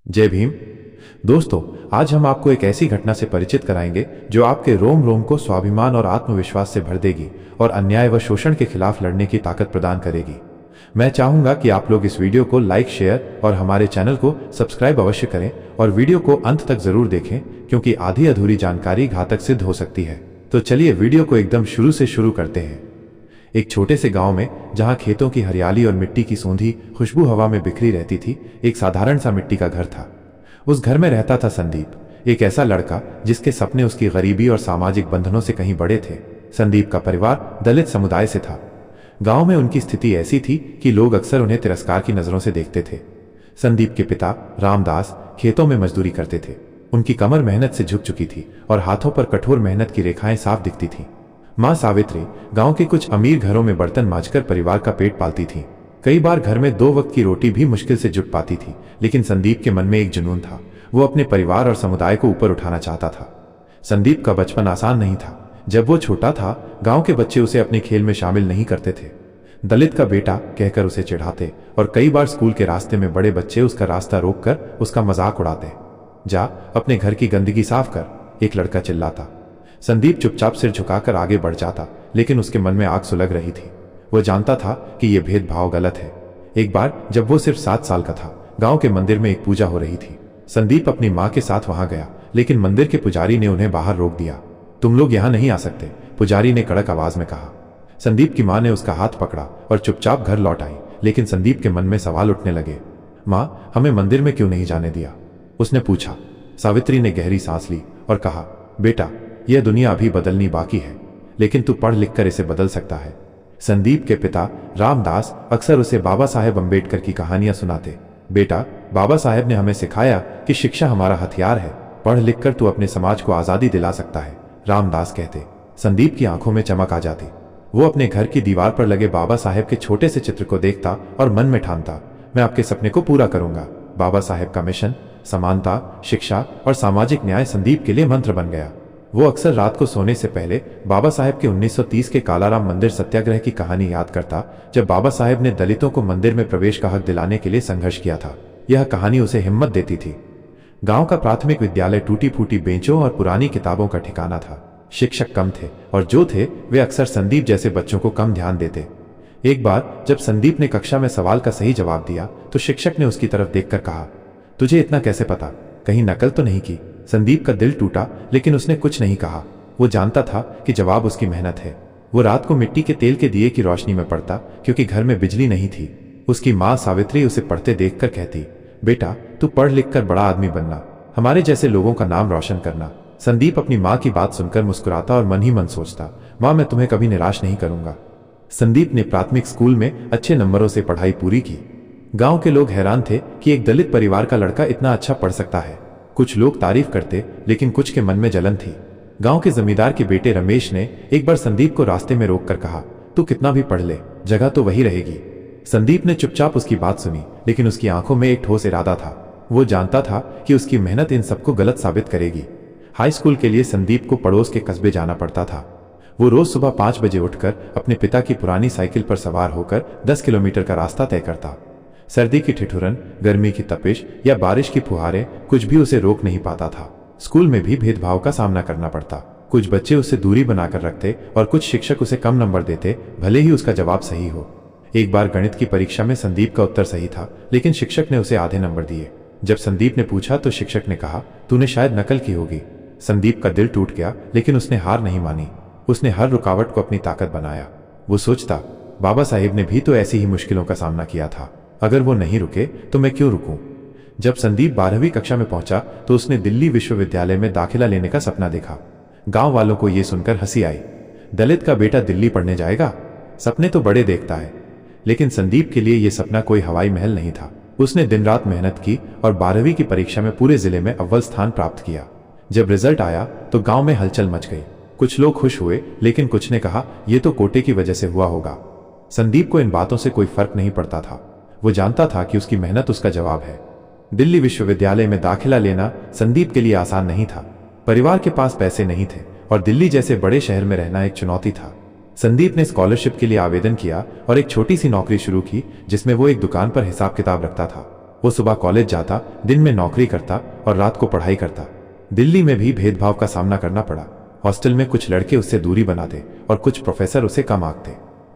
जय भीम। दोस्तों, आज हम आपको एक ऐसी घटना से परिचित कराएंगे जो आपके रोम रोम को स्वाभिमान और आत्मविश्वास से भर देगी और अन्याय व शोषण के खिलाफ लड़ने की ताकत प्रदान करेगी। मैं चाहूंगा कि आप लोग इस वीडियो को लाइक, शेयर और हमारे चैनल को सब्सक्राइब अवश्य करें और वीडियो को अंत तक जरूर देखें, क्योंकि आधी अधूरी जानकारी घातक सिद्ध हो सकती है। तो चलिए वीडियो को एकदम शुरू से शुरू करते हैं। एक छोटे से गांव में, जहां खेतों की हरियाली और मिट्टी की सूंधी खुशबू हवा में बिखरी रहती थी, एक साधारण सा मिट्टी का घर था। उस घर में रहता था संदीप, एक ऐसा लड़का जिसके सपने उसकी गरीबी और सामाजिक बंधनों से कहीं बड़े थे। संदीप का परिवार दलित समुदाय से था। गांव में उनकी स्थिति ऐसी थी कि लोग अक्सर उन्हें तिरस्कार की नजरों से देखते थे। संदीप के पिता रामदास खेतों में मजदूरी करते थे। उनकी कमर मेहनत से झुक चुकी थी और हाथों पर कठोर मेहनत की रेखाएं साफ दिखती थीं। मां सावित्री गांव के कुछ अमीर घरों में बर्तन मांजकर परिवार का पेट पालती थीं। कई बार घर में 2 वक्त की रोटी भी मुश्किल से जुट पाती थी, लेकिन संदीप के मन में एक जुनून था। वो अपने परिवार और समुदाय को ऊपर उठाना चाहता था। संदीप का बचपन आसान नहीं था। जब वो छोटा था, गांव के बच्चे उसे अपने खेल में शामिल नहीं करते थे। दलित का बेटा कहकर उसे चिढ़ाते और कई बार स्कूल के रास्ते में बड़े बच्चे उसका रास्ता रोककर उसका मजाक उड़ाते। जा अपने घर की गंदगी साफ कर, एक लड़का चिल्लाता। संदीप चुपचाप सिर झुकाकर आगे बढ़ जाता, लेकिन उसके मन में आग सुलग रही थी। वो जानता था कि यह भेदभाव गलत है। एक बार जब वो सिर्फ 7 साल का था, गांव के मंदिर में एक पूजा हो रही थी। संदीप अपनी मां के साथ वहां गया, लेकिन मंदिर के पुजारी ने उन्हें बाहर रोक दिया। तुम लोग यहां नहीं आ सकते, पुजारी ने कड़क आवाज में कहा। संदीप की मां ने उसका हाथ पकड़ा और चुपचाप घर लौट आई, लेकिन संदीप के मन में सवाल उठने लगे। मां, हमें मंदिर में क्यों नहीं जाने दिया? उसने पूछा। सावित्री ने गहरी सांस ली और कहा, बेटा, यह दुनिया अभी बदलनी बाकी है, लेकिन तू पढ़ लिख कर इसे बदल सकता है। संदीप के पिता रामदास अक्सर उसे बाबा साहेब अम्बेडकर की कहानियां सुनाते। बेटा, बाबा साहेब ने हमें सिखाया कि शिक्षा हमारा हथियार है। पढ़ लिख कर तू अपने समाज को आजादी दिला सकता है, रामदास कहते। संदीप की आंखों में चमक आ जाती। वो अपने घर की दीवार पर लगे बाबा साहेब के छोटे से चित्र को देखता और मन में ठानता, मैं आपके सपने को पूरा करूंगा। बाबा साहेब का मिशन समानता, शिक्षा और सामाजिक न्याय संदीप के लिए मंत्र बन गया। वो अक्सर रात को सोने से पहले बाबा साहेब के 1930 के कालाराम मंदिर सत्याग्रह की कहानी याद करता, जब बाबा साहेब ने दलितों को मंदिर में प्रवेश का हक दिलाने के लिए संघर्ष किया था। यह कहानी उसे हिम्मत देती थी। गांव का प्राथमिक विद्यालय टूटी फूटी बेंचों और पुरानी किताबों का ठिकाना था। शिक्षक कम थे और जो थे वे अक्सर संदीप जैसे बच्चों को कम ध्यान देते। एक बार जब संदीप ने कक्षा में सवाल का सही जवाब दिया, तो शिक्षक ने उसकी तरफ देखकर कहा, तुझे इतना कैसे पता? कहीं नकल तो नहीं की? संदीप का दिल टूटा, लेकिन उसने कुछ नहीं कहा। वो जानता था कि जवाब उसकी मेहनत है। वो रात को मिट्टी के तेल के दिए की रोशनी में पढ़ता, क्योंकि घर में बिजली नहीं थी। उसकी माँ सावित्री उसे पढ़ते देखकर कहती, बेटा, तू पढ़ लिख कर बड़ा आदमी बनना, हमारे जैसे लोगों का नाम रोशन करना। संदीप अपनी माँ की बात सुनकर मुस्कुराता और मन ही मन सोचता, माँ, मैं तुम्हें कभी निराश नहीं करूंगा। संदीप ने प्राथमिक स्कूल में अच्छे नंबरों से पढ़ाई पूरी की। गांव के लोग हैरान थे कि एक दलित परिवार का लड़का इतना अच्छा पढ़ सकता है। कुछ लोग तारीफ करते, लेकिन कुछ के मन में जलन थी। गांव के जमींदार के बेटे रमेश ने एक बार संदीप को रास्ते में रोककर कहा, तू कितना भी पढ़ ले, जगह तो वही रहेगी। संदीप ने चुपचाप उसकी बात सुनी, लेकिन उसकी आंखों में एक ठोस इरादा था। वो जानता था कि उसकी मेहनत इन सबको गलत साबित करेगी। हाई स्कूल के लिए संदीप को पड़ोस के कस्बे जाना पड़ता था। वो रोज सुबह 5 बजे उठकर अपने पिता की पुरानी साइकिल पर सवार होकर 10 किलोमीटर का रास्ता तय करता। सर्दी की ठिठुरन, गर्मी की तपिश या बारिश की फुहारें, कुछ भी उसे रोक नहीं पाता था। स्कूल में भी भेदभाव का सामना करना पड़ता। कुछ बच्चे उससे दूरी बनाकर रखते और कुछ शिक्षक उसे कम नंबर देते, भले ही उसका जवाब सही हो। एक बार गणित की परीक्षा में संदीप का उत्तर सही था, लेकिन शिक्षक ने उसे आधे नंबर दिए। जब संदीप ने पूछा तो शिक्षक ने कहा, तूने शायद नकल की होगी। संदीप का दिल टूट गया, लेकिन उसने हार नहीं मानी। उसने हर रुकावट को अपनी ताकत बनाया। वो सोचता, बाबा साहेब ने भी तो ऐसी ही मुश्किलों का सामना किया था। अगर वो नहीं रुके तो मैं क्यों रुकूं? जब संदीप 12वीं कक्षा में पहुंचा तो उसने दिल्ली विश्वविद्यालय में दाखिला लेने का सपना देखा। गांव वालों को यह सुनकर हंसी आई। दलित का बेटा दिल्ली पढ़ने जाएगा? सपने तो बड़े देखता है। लेकिन संदीप के लिए यह सपना कोई हवाई महल नहीं था। उसने दिन रात मेहनत की और 12वीं की परीक्षा में पूरे जिले में अव्वल स्थान प्राप्त किया। जब रिजल्ट आया तो गांव में हलचल मच गई। कुछ लोग खुश हुए, लेकिन कुछ ने कहा, यह तो कोटे की वजह से हुआ होगा। संदीप को इन बातों से कोई फर्क नहीं पड़ता था। वो जानता था कि उसकी मेहनत उसका जवाब है। दिल्ली विश्वविद्यालय में दाखिला लेना संदीप के लिए आसान नहीं था। परिवार के पास पैसे नहीं थे और दिल्ली जैसे बड़े शहर में रहना एक चुनौती था। संदीप ने स्कॉलरशिप के लिए आवेदन किया और एक छोटी सी नौकरी शुरू की, जिसमें वो एक दुकान पर हिसाब किताब रखता था। वो सुबह कॉलेज जाता, दिन में नौकरी करता और रात को पढ़ाई करता। दिल्ली में भी भेदभाव का सामना करना पड़ा। हॉस्टल में कुछ लड़के उससे दूरी बनाते और कुछ प्रोफेसर उसे कम आंकते।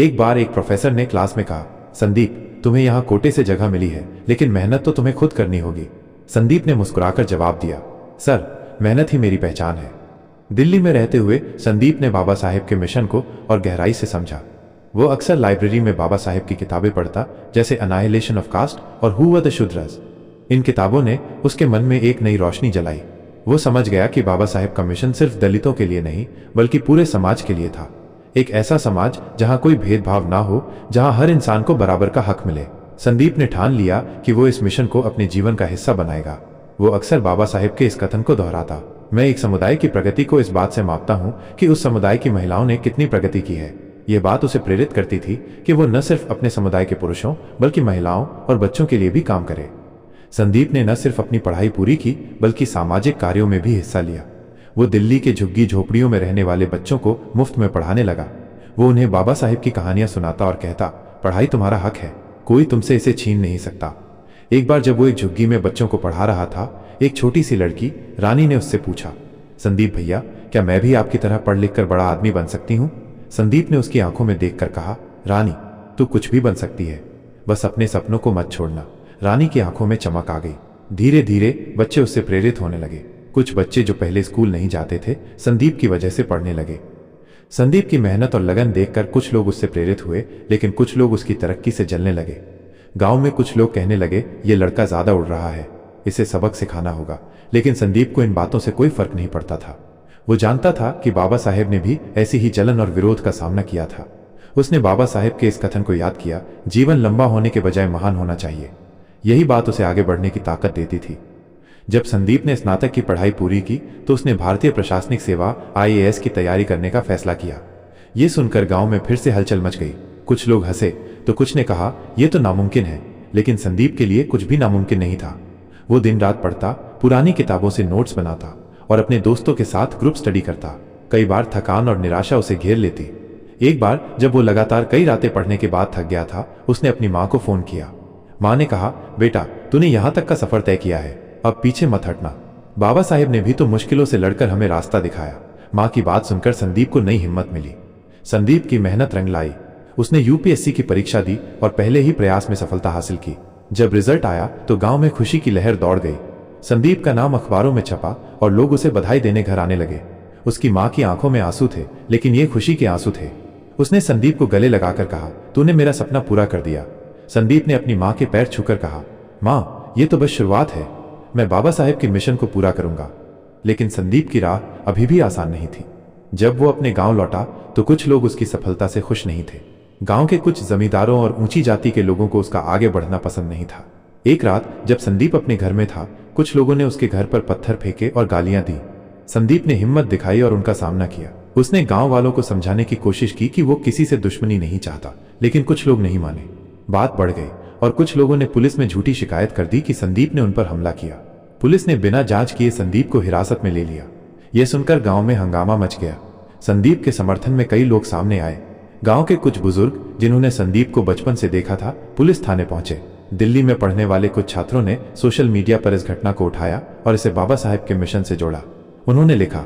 एक बार एक प्रोफेसर ने क्लास में कहा, संदीप, तुम्हें यहाँ कोटे से जगह मिली है, लेकिन मेहनत तो तुम्हें खुद करनी होगी। संदीप ने मुस्कुराकर जवाब दिया, सर, मेहनत ही मेरी पहचान है। दिल्ली में रहते हुए संदीप ने बाबा साहेब के मिशन को और गहराई से समझा। वो अक्सर लाइब्रेरी में बाबा साहेब की किताबें पढ़ता, जैसे अनाहिलेशन ऑफ कास्ट और हु वर द शूद्रस। इन किताबों ने उसके मन में एक नई रोशनी जलाई। वो समझ गया कि बाबा साहेब का मिशन सिर्फ दलितों के लिए नहीं, बल्कि पूरे समाज के लिए था। एक ऐसा समाज जहां कोई भेदभाव ना हो, जहां हर इंसान को बराबर का हक मिले। संदीप ने ठान लिया कि वो इस मिशन को अपने जीवन का हिस्सा बनाएगा। वो अक्सर बाबा साहेब के इस कथन को दोहराता, मैं एक समुदाय की प्रगति को इस बात से मापता हूं कि उस समुदाय की महिलाओं ने कितनी प्रगति की है। यह बात उसे प्रेरित करती थी कि वो न सिर्फ अपने समुदाय के पुरुषों, बल्कि महिलाओं और बच्चों के लिए भी काम करे। संदीप ने न सिर्फ अपनी पढ़ाई पूरी की, बल्कि सामाजिक कार्यों में भी हिस्सा लिया। वो दिल्ली के झुग्गी झोपड़ियों में रहने वाले बच्चों को मुफ्त में पढ़ाने लगा। वो उन्हें बाबा साहेब की कहानियां सुनाता और कहता, पढ़ाई तुम्हारा हक है, कोई तुमसे इसे छीन नहीं सकता। एक बार जब वो एक झुग्गी में बच्चों को पढ़ा रहा था, एक छोटी सी लड़की रानी ने उससे पूछा, संदीप भैया, क्या मैं भी आपकी तरह पढ़ लिख कर बड़ा आदमी बन सकती हूँ? संदीप ने उसकी आंखों में देखकर कहा, रानी, तू कुछ भी बन सकती है, बस अपने सपनों को मत छोड़ना। रानी की आंखों में चमक आ गई। धीरे धीरे बच्चे उससे प्रेरित होने लगे। कुछ बच्चे जो पहले स्कूल नहीं जाते थे, संदीप की वजह से पढ़ने लगे। संदीप की मेहनत और लगन देखकर कुछ लोग उससे प्रेरित हुए, लेकिन कुछ लोग उसकी तरक्की से जलने लगे। गांव में कुछ लोग कहने लगे, ये लड़का ज्यादा उड़ रहा है, इसे सबक सिखाना होगा। लेकिन संदीप को इन बातों से कोई फर्क नहीं पड़ता था। वो जानता था कि बाबा साहेब ने भी ऐसी ही जलन और विरोध का सामना किया था। उसने बाबा साहेब के इस कथन को याद किया, जीवन लंबा होने के बजाय महान होना चाहिए। यही बात उसे आगे बढ़ने की ताकत देती थी। जब संदीप ने स्नातक की पढ़ाई पूरी की, तो उसने भारतीय प्रशासनिक सेवा IAS की तैयारी करने का फैसला किया। ये सुनकर गांव में फिर से हलचल मच गई। कुछ लोग हंसे तो कुछ ने कहा, यह तो नामुमकिन है। लेकिन संदीप के लिए कुछ भी नामुमकिन नहीं था। वो दिन रात पढ़ता, पुरानी किताबों से नोट्स बनाता और अपने दोस्तों के साथ ग्रुप स्टडी करता। कई बार थकान और निराशा उसे घेर लेती। एक बार जब वो लगातार कई रातें पढ़ने के बाद थक गया था, उसने अपनी माँ को फोन किया। माँ ने कहा, बेटा, तूने यहां तक का सफर तय किया है, अब पीछे मत हटना। बाबा साहेब ने भी तो मुश्किलों से लड़कर हमें रास्ता दिखाया। माँ की बात सुनकर संदीप को नई हिम्मत मिली। संदीप की मेहनत रंग लाई। उसने UPSC की परीक्षा दी और पहले ही प्रयास में सफलता हासिल की। जब रिजल्ट आया तो गांव में खुशी की लहर दौड़ गई। संदीप का नाम अखबारों में छपा और लोग उसे बधाई देने घर आने लगे। उसकी माँ की आंखों में आंसू थे, लेकिन ये खुशी के आंसू थे। उसने संदीप को गले लगाकर कहा, तूने मेरा सपना पूरा कर दिया। संदीप ने अपनी माँ के पैर छूकर कहा, माँ, ये तो बस शुरुआत है, मैं बाबा साहेब के मिशन को पूरा करूंगा। लेकिन संदीप की राह अभी भी आसान नहीं थी। जब वो अपने गांव लौटा तो कुछ लोग उसकी सफलता से खुश नहीं थे। गांव के कुछ जमींदारों और ऊंची जाति के लोगों को उसका आगे बढ़ना पसंद नहीं था। एक रात जब संदीप अपने घर में था, कुछ लोगों ने उसके घर पर पत्थर फेंके और गालियां दी। संदीप ने हिम्मत दिखाई और उनका सामना किया। उसने गांव वालों को समझाने की कोशिश की कि वो किसी से दुश्मनी नहीं चाहता, लेकिन कुछ लोग नहीं माने। बात बढ़ गई और कुछ लोगों ने पुलिस में झूठी शिकायत कर दी कि संदीप ने उन पर हमला किया। पुलिस ने बिना जांच किए संदीप को हिरासत में ले लिया। यह सुनकर गांव में हंगामा मच गया। संदीप के समर्थन में कई लोग सामने आए। गांव के कुछ बुजुर्ग, जिन्होंने संदीप को बचपन से देखा था, पुलिस थाने पहुंचे। दिल्ली में पढ़ने वाले कुछ छात्रों ने सोशल मीडिया पर इस घटना को उठाया और इसे बाबा साहेब के मिशन से जोड़ा। उन्होंने लिखा,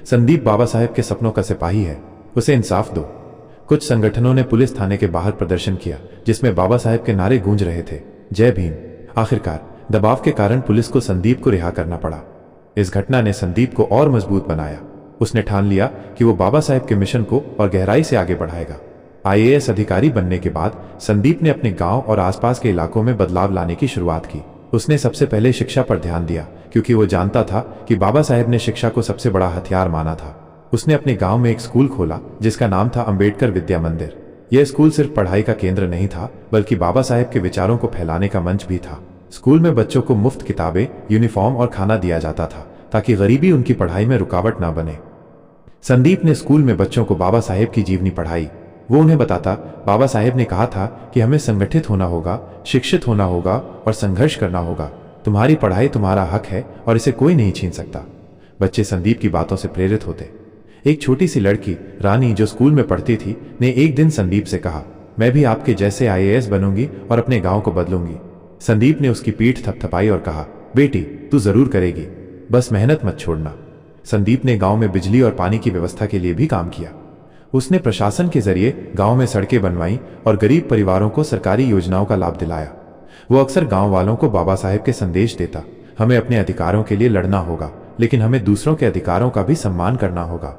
संदीप बाबा साहेब के सपनों का सिपाही है, उसे इंसाफ दो। कुछ संगठनों ने पुलिस थाने के बाहर प्रदर्शन किया, जिसमें बाबा साहेब के नारे गूंज रहे थे, जय भीम। आखिरकार दबाव के कारण पुलिस को संदीप को रिहा करना पड़ा। इस घटना ने संदीप को और मजबूत बनाया। उसने ठान लिया कि वो बाबा साहेब के मिशन को और गहराई से आगे बढ़ाएगा। IAS अधिकारी बनने के बाद संदीप ने अपने गांव और आसपास के इलाकों में बदलाव लाने की शुरुआत की। उसने सबसे पहले शिक्षा पर ध्यान दिया, क्योंकि वो जानता था कि बाबा साहेब ने शिक्षा को सबसे बड़ा हथियार माना था। उसने अपने गांव में एक स्कूल खोला जिसका नाम था अंबेडकर विद्या मंदिर। यह स्कूल सिर्फ पढ़ाई का केंद्र नहीं था, बल्कि बाबा साहेब के विचारों को फैलाने का मंच भी था। स्कूल में बच्चों को मुफ्त किताबें, यूनिफॉर्म और खाना दिया जाता था, ताकि गरीबी उनकी पढ़ाई में रुकावट ना बने। संदीप ने स्कूल में बच्चों को बाबा साहेब की जीवनी पढ़ाई। वो उन्हें बताता, बाबा साहेब ने कहा था कि हमें संगठित होना होगा, शिक्षित होना होगा और संघर्ष करना होगा। तुम्हारी पढ़ाई तुम्हारा हक है और इसे कोई नहीं छीन सकता। बच्चे संदीप की बातों से प्रेरित होते। एक छोटी सी लड़की रानी, जो स्कूल में पढ़ती थी, ने एक दिन संदीप से कहा, मैं भी आपके जैसे IAS बनूंगी और अपने गांव को बदलूंगी। संदीप ने उसकी पीठ थपथपाई और कहा, बेटी तू जरूर करेगी, बस मेहनत मत छोड़ना। संदीप ने गांव में बिजली और पानी की व्यवस्था के लिए भी काम किया। उसने प्रशासन के जरिए गांव में सड़कें बनवाई और गरीब परिवारों को सरकारी योजनाओं का लाभ दिलाया। वो अक्सर गांव वालों को बाबा साहेब के संदेश देता, हमें अपने अधिकारों के लिए लड़ना होगा, लेकिन हमें दूसरों के अधिकारों का भी सम्मान करना होगा।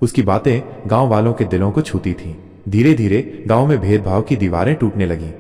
उसकी बातें गांव वालों के दिलों को छूती थीं। धीरे धीरे गांव में भेदभाव की दीवारें टूटने लगीं।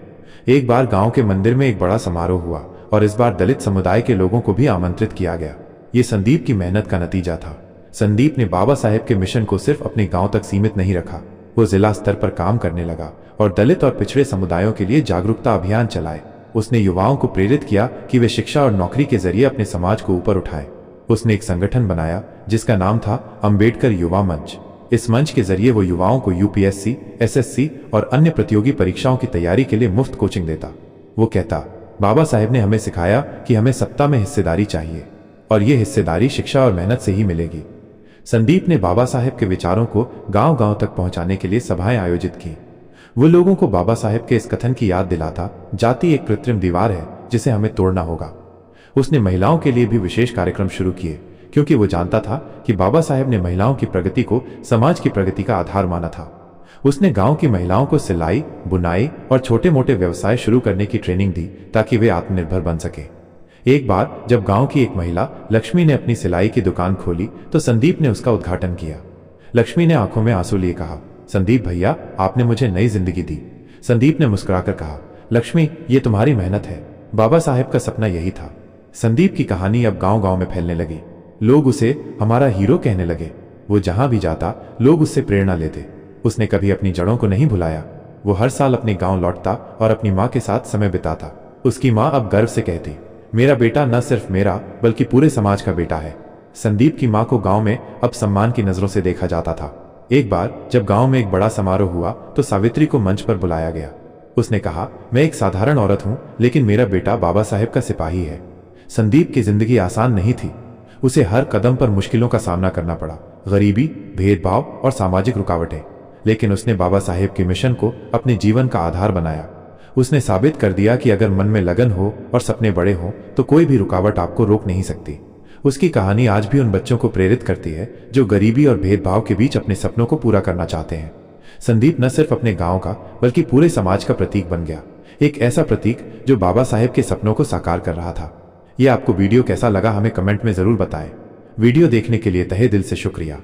एक बार गांव के मंदिर में एक बड़ा समारोह हुआ और इस बार दलित समुदाय के लोगों को भी आमंत्रित किया गया। ये संदीप की मेहनत का नतीजा था। संदीप ने बाबा साहेब के मिशन को सिर्फ अपने गांव तक सीमित नहीं रखा, वो जिला स्तर पर काम करने लगा और दलित और पिछड़े समुदायों के लिए जागरूकता अभियान चलाए। उसने युवाओं को प्रेरित किया कि वे शिक्षा और नौकरी के जरिए अपने समाज को ऊपर उठाएं। उसने एक संगठन बनाया जिसका नाम था अंबेडकर युवा मंच। इस मंच के जरिए वो युवाओं को यूपीएससी, एसएससी और अन्य प्रतियोगी परीक्षाओं की तैयारी के लिए मुफ्त कोचिंग देता। वो कहता, बाबा साहेब ने हमें सिखाया कि हमें सत्ता में हिस्सेदारी चाहिए और ये हिस्सेदारी शिक्षा और मेहनत से ही मिलेगी। संदीप ने बाबा साहेब के विचारों को गांव-गांव तक पहुंचाने के लिए सभाएं आयोजित की। वो लोगों को बाबा साहेब के इस कथन की याद दिलाता, जाति एक कृत्रिम दीवार है जिसे हमें तोड़ना होगा। उसने महिलाओं के लिए भी विशेष कार्यक्रम शुरू किए, क्योंकि वो जानता था कि बाबा साहेब ने महिलाओं की प्रगति को समाज की प्रगति का आधार माना था। उसने गांव की महिलाओं को सिलाई, बुनाई और छोटे मोटे व्यवसाय शुरू करने की ट्रेनिंग दी ताकि वे आत्मनिर्भर बन सके। एक बार जब गांव की एक महिला लक्ष्मी ने अपनी सिलाई की दुकान खोली तो संदीप ने उसका उद्घाटन किया। लक्ष्मी ने आंखों में आंसू लिए कहा, संदीप भैया, आपने मुझे नई जिंदगी दी। संदीप ने मुस्कुराकर कहा, लक्ष्मी, ये तुम्हारी मेहनत है, बाबा साहेब का सपना यही था। संदीप की कहानी अब गांव-गांव में फैलने लगी। लोग उसे हमारा हीरो कहने लगे। वो जहां भी जाता लोग उससे प्रेरणा लेते। उसने कभी अपनी जड़ों को नहीं भुलाया। वो हर साल अपने गांव लौटता और अपनी माँ के साथ समय बिताता। उसकी माँ अब गर्व से कहती, मेरा बेटा न सिर्फ मेरा बल्कि पूरे समाज का बेटा है। संदीप की माँ को गांव में अब सम्मान की नजरों से देखा जाता था। एक बार जब गांव में एक बड़ा समारोह हुआ तो सावित्री को मंच पर बुलाया गया। उसने कहा, मैं एक साधारण औरत हूं, लेकिन मेरा बेटा बाबा साहेब का सिपाही है। संदीप की जिंदगी आसान नहीं थी। उसे हर कदम पर मुश्किलों का सामना करना पड़ा, गरीबी, भेदभाव और सामाजिक रुकावटें। लेकिन उसने बाबा साहेब के मिशन को अपने जीवन का आधार बनाया। उसने साबित कर दिया कि अगर मन में लगन हो और सपने बड़े हों तो कोई भी रुकावट आपको रोक नहीं सकती। उसकी कहानी आज भी उन बच्चों को प्रेरित करती है जो गरीबी और भेदभाव के बीच अपने सपनों को पूरा करना चाहते हैं। संदीप न सिर्फ अपने गांव का बल्कि पूरे समाज का प्रतीक बन गया, एक ऐसा प्रतीक जो बाबा साहेब के सपनों को साकार कर रहा था। यह आपको वीडियो कैसा लगा हमें कमेंट में जरूर बताएं। वीडियो देखने के लिए तहे दिल से शुक्रिया।